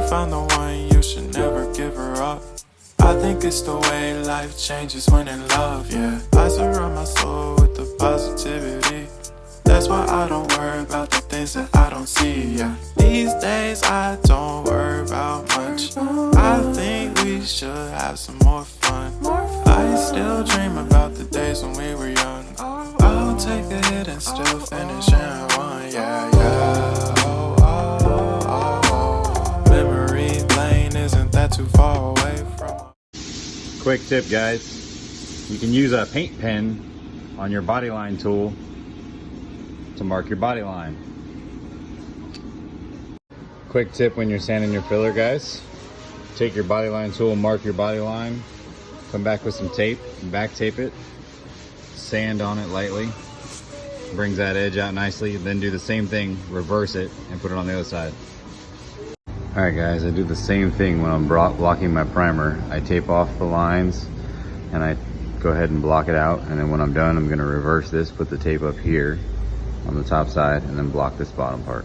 found the one, you should never give her up. I think it's the way life changes when in love, yeah. I surround my soul with the positivity. That's why I don't worry about the things that I don't see, yeah. These days I don't worry about much. I think we should have some more fun. I still dream about the days when we were young. I'll take a hit and still finish in one, yeah, yeah. Oh, oh, oh, oh. Memory lane, isn't that too far away from? Quick tip, guys. You can use a paint pen on your body line tool to mark your body line. Quick tip when you're sanding your filler, guys. Take your body line tool, mark your body line, come back with some tape, back tape it, sand on it lightly, brings that edge out nicely, then do the same thing, reverse it, and put it on the other side. Alright guys, I do the same thing when I'm blocking my primer. I tape off the lines and I go ahead and block it out, and then when I'm done, I'm going to reverse this, put the tape up here on the top side, and then block this bottom part.